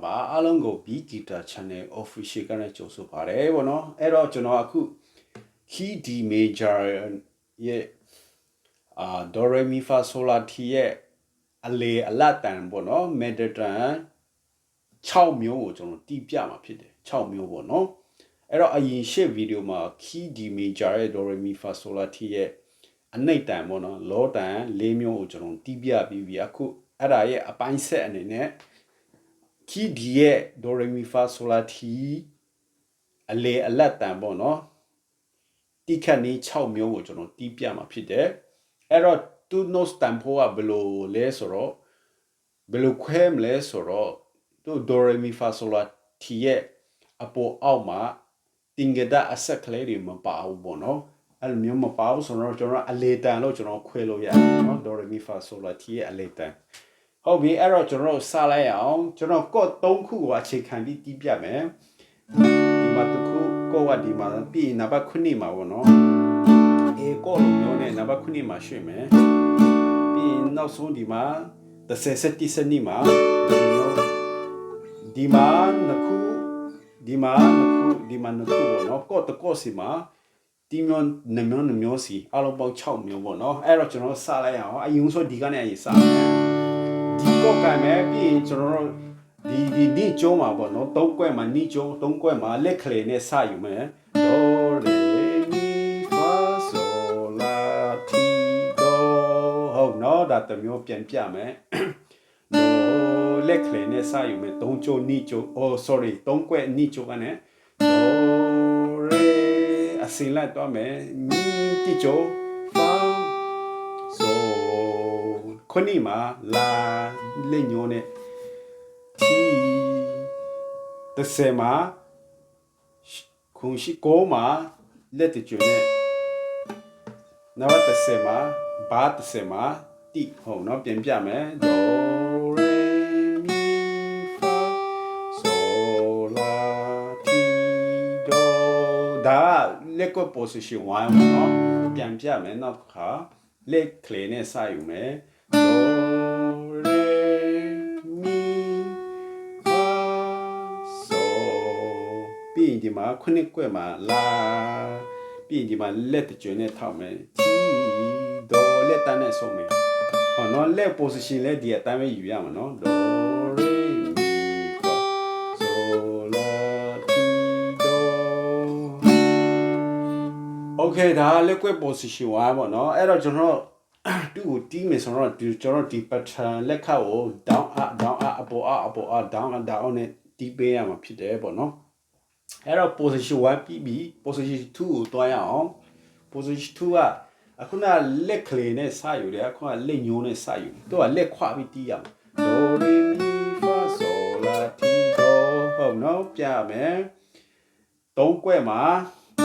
ပါအားလုံးကို Big Guitar Channel Official ကနေကြိုဆိုပါတယ်ဗောနော်အဲ့တော့ကျွန်တော်အခု Key D Major ရဲ့ Do Re Mi Fa Sol La Ti ရဲ့အလေအလတ်တန်ဗောနော် Meter တန်6မျိုးကိုကျွန်တော်တီးပြမှာဖြစ်တယ်6မျိုးဗောနော်အဲ့တော့အရင်ရှေ့ဗီဒီယိုမှာ Key D Major ရဲ့ Do Re Mi Fa Sol La Ti ရဲ့အနှိမ့်တန်ဗောနော်လောတန်4မျိုးကိုကျွန်တော်တီးပြပြီးပြီအခုအဲ့ဒါရဲ့အပိုင်းဆက်အနေနဲ့ Key D ရဲ့ Do Re Mi Fa Sol La Ti အလေအလတ်တန်ဗောနော်တီးခတ်နေ6မျိုးကိုကျွန်တော်တီးပြမှာဖြစ်တယ်အဲ့တော့ two notes tempo ကဘယ်လိုလဲဆိုတော့ဘယ်လိုခွဲမလဲဆိုတော့သူ Do Re Mi Fa Sol La Ti ရဲ့အပေါ်အောက်မှာတင်ကြတဲ့အဆက်ကလေးတွေမပါဘူးဗောနော်အဲ့လိုမျိုးမပါဘူးဆိုတော့ကျွန်တော်အလေတန်လို့ကျွန်တော်ခွဲလို့ရတယ်နော် Do Re Mi Fa Sol La Ti ရဲ့အလေတန်ဟုတ်ပြီအဲ့တော့ကျွန်တော်စလိုက်အောင်ကျွန်တော်ကော့3ခုကိုအခြေခံပြီးတီးပြမယ်ဒီမှာတစ်ခုကော့ကဒီမှာပြီးနံပါတ်9မှာဗောနော်ကော့လို့ပြောနေနံပါတ်9မှာရွှေ့မယ်ပြီးနောက်ဆုံးဒီမှာ30 70စနစ်မှာဒီမှာနှစ်ခုဒီမှာနှစ်ခုဗောနော်ကော့တစ်ကော့စီမှာဒီမျိုး2မျိုးစီအလုံးပေါင်း6မျိုးဗောနော်အဲ့တော့ကျွန်တော်စလိုက်အောင်အရင်ဆိုဒီကနေအရင်စမယ်ဒီကော့ကမယ်ပြီးရင်ကျွန်တော်ဒီဒီကျုံးမှာဗောနော်3ကွက်မှာနီးကျုံး3ကွက်မှာလက်ကလေးနဲ့စယူမယ် Do Re Mi Fa Sol La Ti Do ဟုတ်နော်ဒါတမျိုးပြန်ပြမယ် Do လက်ကလေးနဲ့စယူမယ်3ကျုံးနီးကျုံး sorry 3ကွက်နီးကျုံးကနေ Do Re အစင်လိုက်တော့မယ် Mi တီကျုံး Fa Sol ခုနီမှာလာလက်ညိုးနဲ့ Ti 30မှာခုရှိ9မှာလက်တကျွနဲ့နောက်30မှာဘာ30မှာတိဟုတ်နော်ပြန်ပြမယ် Do Re Mi Fa Sol La Ti Do ဒါလက်ကွက် position 1နော်ပြန်ပြမယ်နောက်ခါလက်ကလေးနဲ့စယူမယ် Do Re Mi Fa Sol ပြီးဒီမှာခုနှစ်ကွက်မှာလာပြီးဒီမှာလက်တကျွနဲ့ထောက်မယ် Ti Do လက်တန်းနဲ့ဆုံးမယ်ဟောနော်လက် position လဲဒီအတိုင်းပဲယူရမှာနော် Do Re Mi Fa Sol La Ti Do Okay ဒါလက်ကွက် position 1ပေါ့နော်အဲ့တော့ကျွန်တော်သူ့ကိုတီးမယ်ဆိုတော့ကျွန်တော်ဒီ pattern လက်ခတ်ကို down up အပေါ် down နဲ့တီးပေးရမှာဖြစ်တယ်ပေါ့နော်အဲ့တော့ position 1ပြီးပြီ position 2ကိုတွားရအောင် position 2ကအခုနလက်ကလေးနဲ့စယူတယ်အခုကလက်ညိုးနဲ့စယူသူကလက်ခွာပြီးတီးရအောင် Do Re Mi Fa Sol La Ti Do ဟုတ်နော်ပြမယ်3ကွက်မှာ3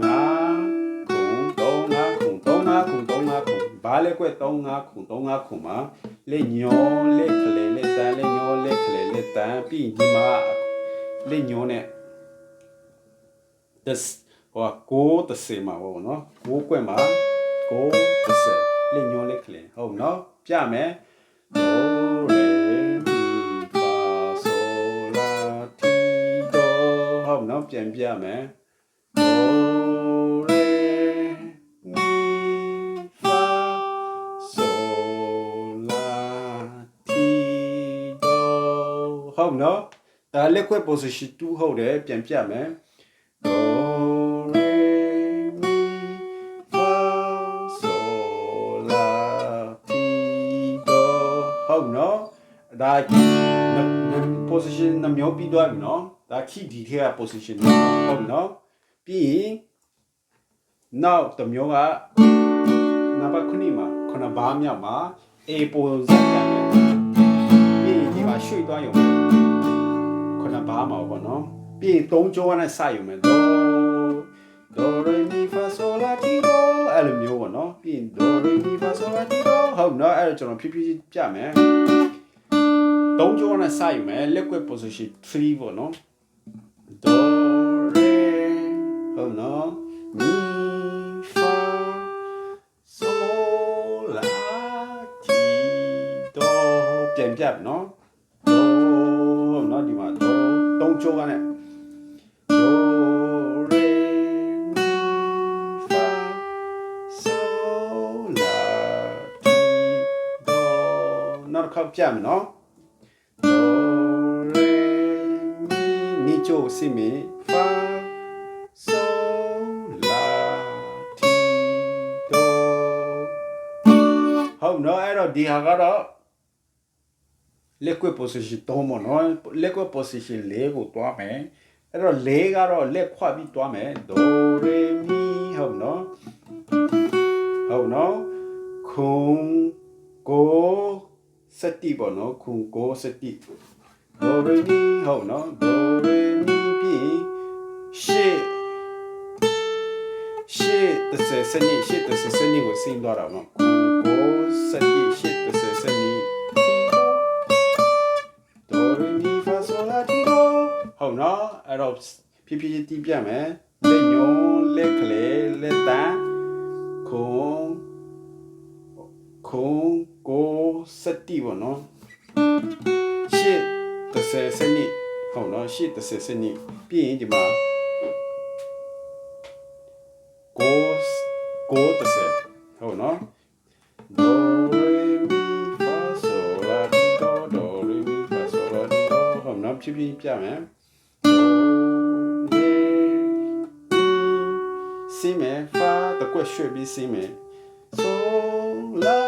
5ဘာလဲကွ3 5ခုမှာလက်ညိုးလက်ကလေးလက်တန်းလက်ညိုးလက်ကလေးလက်တန်းပြီးဒီမှာလက်ညိုးနဲ့ this ဟို930မှာပေါ့နော်9ကွက်မှာ930လက်ညိုးလက်ကလေးဟုတ်နော်ပြမယ် Do Re Mi Fa Sol La Ti Do ဟုတ်နော်ပြန်ပြမယ် Do Re Mi Fa Sol La Ti Do ဟုတ်နော်ဒါလက်ခွက် position 2ဟုတ်တယ်ပြန်ပြမယ် Do Re Mi Fa Sol La Ti Do ဟုတ်နော်ဒါ position နှမျိုးပြီးသွားပြီနော်ဒါ key D ထဲက position ဟုတ်နော်ပြီးရင်နောက်တစ်မျိုးကနံပါတ်9မှာ9ဘားမြောက်မှာ A ပုံစံပြန်တယ်ပြီးရင်ဒီမှာရွှေ့သွားရုံ9ဘားမှာပေါ့နော်ပြီးရင်3ကြောနဲ့စယူမယ် Do Re Mi Fa Sol La Ti Do အဲ့လိုမျိုးပေါ့နော်ပြီးရင် Do Re Mi Fa Sol La Ti Do ဟုတ်နော်အဲ့ဒါကျွန်တော်ဖြည်းဖြည်းပြမယ်3ကြောနဲ့စယူမယ် liquid position 3ပေါ့နော် Do Re ဟုတ်နော် Mi Fa Sol La Ti Do ပြန်ပြနော် Do ချိုးကနေဒိုရေမီဖာဆိုလာတီဒိုနောက်ခေါက်ပြမယ်နော်ဒိုရေမီချိုးစီမီဖာဆိုလာတီဒိုဟုတ်နော်အဲ့တော့ဒီဟာကတော့liquid position တော့မနော် liquid position လေးကိုတွားမယ်အဲ့တော့လေးကတော့လက်ခွပြီးတွားမယ်ဒိုရေမီဟုတ်နော်ခုံကိုစတိပေါ့နော်ခုံကိုစတိဒိုရေမီဟုတ်နော်ဒိုရေမီပြီးရှေ့တစ်စနစ်ကိုစဉ်းသွားတာနော်ခုံကိုစတိရှေ့တစ်စနစ်ဟုတ်နော်အဲ့တော့ဖြည်းဖြည်းတီးပြမယ်လက်ညွန်လက်ကလေးလက်တန်းခုံကိုစတိပေါ့နော်ရှစ်30စနစ်ဟုတ်နော်ရှစ်30စနစ်ပြီးရင်ဒီမှာကို30ဟုတ်နော်ဒိုရေမီဖာဆိုလာတီဒိုဒိုရေမီဖာဆိုလာတီဒိုဟုတ်နော်ဖြည်းဖြည်းပြမယ်စီမဲဖာတကွက်ရွှေ့ပြီးစီမဲဆိုလာ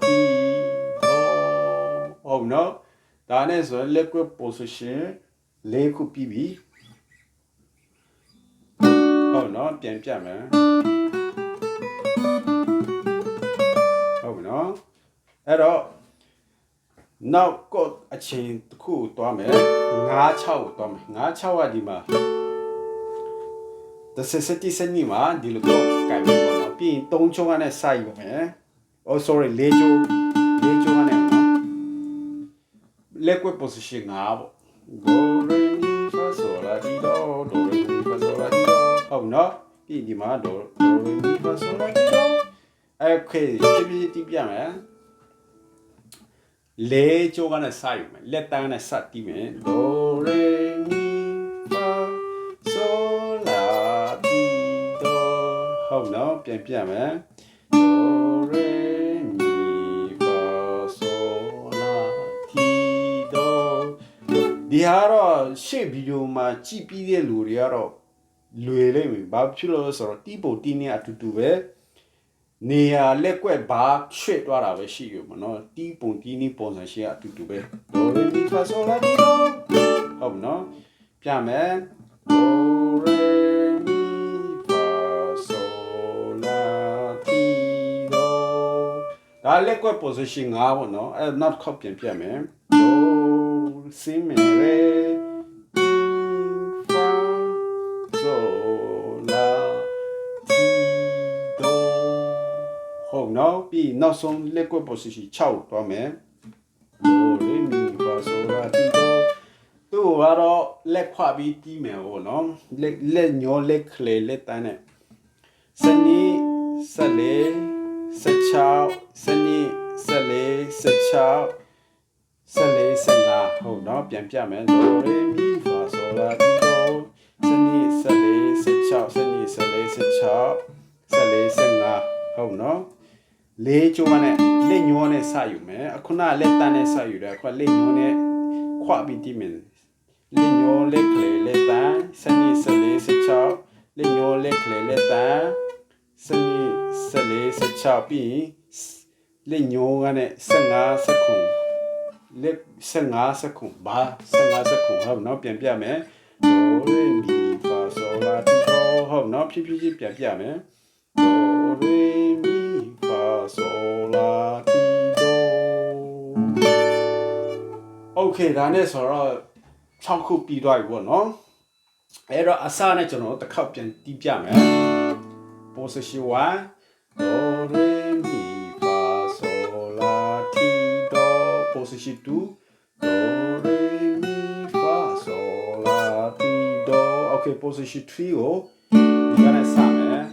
တီဒိုဟုတ်နော်ဒါနဲ့ဆို liquid position လေးခုပြီးပြီဟုတ်နော်ပြန်ပြမယ်ဟုတ်နော်အဲ့တော့နောက်ကအချိန်တစ်ခုတွားမယ်9-6ကိုတွားမယ်9-6ကဒီမှာ30စနစ်မှာဒီလိုတော့ကြိုင်ပြီးပေါ့နော်ပြီးရင်3ချိုးကနေစယူမယ် oh sorry 4ချိုးကနေနော် liquid position 5ပေါ့ do re mi fa sol la ti do do re mi fa sol la ti do ဟုတ်နော်ပြီးဒီမှာ do re mi fa sol la ti do okay ဒီပြမယ်4ချိုးကနေစယူမယ်လက်တန်းနဲ့စတီးမယ် do re mi fa sol la ti do ဟုတ်နော်ပြန်ပြမယ် do re mi fa sol la ti do ဒီဟာတော့ရှေ့ဗီဒီယိုမှာကြည့်ပြီးတဲ့လူတွေကတော့လွယ်လိမ့်မယ်ဘာဖြစ်လို့လဲဆိုတော့တီးပုံတီးနေအတူတူပဲနေရာလက်ကွက်ဘာရွှေ့သွားတာပဲရှိရမှာနော်တီးပုံတီးနေပုံစံရှိအတူတူပဲ do re mi fa sol la ti do ဟုတ်နော်ပြမယ် do re mi fa sol la ti do ဒါလက်ကွက် position 5ပေါ့နော်အဲ့နောက်ခေါက်ပြန်ပြမယ် do si mi re mi fa sol la ti do ဟုတ်နော်ပြီးနောက်ဆုံးလက်ကွက် position 6သွားမယ် do re mi fa sol la ti do သူ့ကတော့လက်ခွပြီးတီးမယ်ပေါ့နော်လက်ညောလက်ခလေလက်တန်းနဲ့စနီဆက်လေဆက်ချောက်စနီဆက်လေဆက်ချောက်ဆက်လေဆက်ငါဟုတ်နော်ပြန်ပြမယ် do re mi fa sol la ti do စနီဆက်လေဆက်ချောက်စနီဆက်လေဆက်ချောက်ဆက်လေဆက်ငါဟုတ်နော်လေးချိုးကနေလက်ညောနဲ့စယူမယ်အခုနလက်တန်းနဲ့စယူတယ်အခုလက်ညောနဲ့ခွပြီးတီးမယ်လက်ညောလက်ခလေလက်တန်းစနီဆက်လေဆက်ချောက်လက်ညောလက်ခလေလက်တန်းစနီဆက်လေဆက်ချောက်ပြီးလက်ညောကနေ15စက္ကွန်လက်15စက္ကွန်ဘာ15စက္ကွန်ဟုတ်နော်ပြန်ပြမယ် do re mi fa sol la ti do ဟုတ်နော်ဖြည်းဖြည်းပြန်ပြမယ် do re mi fa sol la ti do okay ဒါနဲ့ဆိုတော့6ခုပြီးသွားပြီပေါ့နော်အဲ့တော့အစနဲ့ကျွန်တော်တစ်ခေါက်ပြန်တီးပြမယ် position 1 do re mi fa sol la ti do position 2 do re mi fa sol la ti do okay position 3ကိုဒီကနေ့စမယ်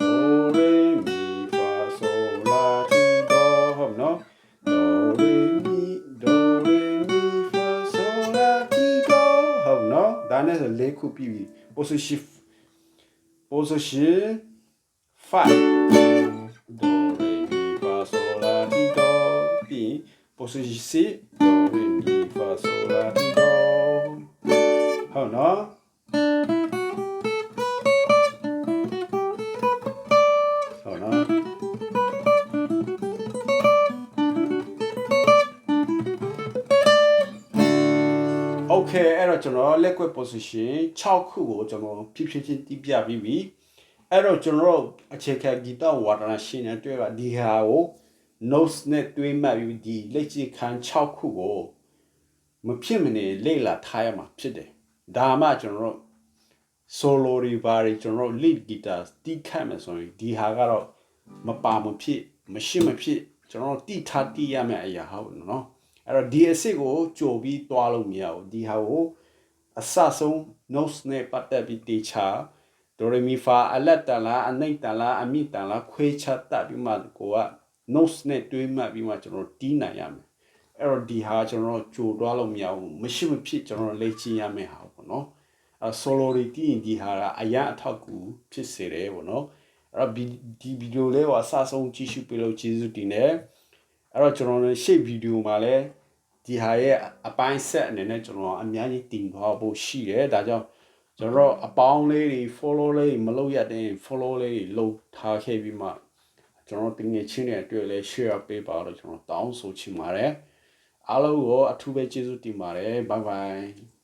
do re mi fa sol la ti do ဟုတ်နော် do re mi fa sol la ti do ဟုတ်နော် ခုပြီးပြီ position 5 do re mi fa sol la ti do ပြီး position 6 do re mi fa sol la ti do ဟုတ်နော်ဟုတ်နော်Okay အဲ့တော့ကျွန်တော် liquid position 6ခုကိုကျွန်တော်ဖြည်းဖြည်းချင်းတီးပြပြီးပြီအဲ့တော့ကျွန်တော်အခြေခံဂီတဝါဒနာရှင်နဲ့တွေ့ကဒီဟာကို notes နဲ့တွေးမှတ်ပြီးဒီလက်ချခန်း6ခုကိုမဖြစ်မနေလေ့လာထားရမှာဖြစ်တယ်ဒါမှကျွန်တော် solo တွေဘာတွေကျွန်တော် lead guitar တီးခတ်မယ်ဆိုရင်ဒီဟာကတော့မပါမဖြစ်မရှိမဖြစ်ကျွန်တော်တီးထားတီးရမယ့်အရာဟုတ်နော်အဲ့တော့ဒီအစစ်ကိုကြိုပြီးတွားလို့မရဘူးဒီဟာကိုအစဆုံး notes နဲ့ပတ်သက်ပြီးတေချာ do re mi fa အလက်တန်လားအနှိမ့်တန်လားအမြင့်တန်လားခွဲခြားတတ်ပြီးမှကိုက notes နဲ့တွေးမှတ်ပြီးမှကျွန်တော်တီးနိုင်ရမယ်အဲ့တော့ဒီဟာကျွန်တော်ကြိုတွားလို့မရဘူးမရှိမဖြစ်ကျွန်တော်လေ့ကျင့်ရမယ်ဟာပေါ့နော်အဲ့ solo တွေတီးရင်ဒီဟာကအရာအထောက်ကူဖြစ်စေတယ်ပေါ့နော်အဲ့တော့ဒီဗီဒီယိုလေးကိုအစဆုံးကြည့်ရှုပေးလို့ကျေးဇူးတင်တယ်အဲ့တော့ကျွန်တော်တို့ရှေ့ဗီဒီယိုမှာလည်းဒီဟာရဲ့အပိုင်းဆက်အနေနဲ့ကျွန်တော်အများကြီးတင်သွားဖို့ရှိတယ်ဒါကြောင့်ကျွန်တော်အပေါင်းလေးတွေ follow လေးမလုပ်ရတဲ့ follow လေးလုပ်ထားခဲ့ပြီးမှကျွန်တော်တင်ငယ်ချင်းတွေအတွက်လည်း share ပေးပါလို့ကျွန်တော်တောင်းဆိုချင်ပါတယ်အားလုံးကိုအထူးပဲကျေးဇူးတင်ပါတယ် bye bye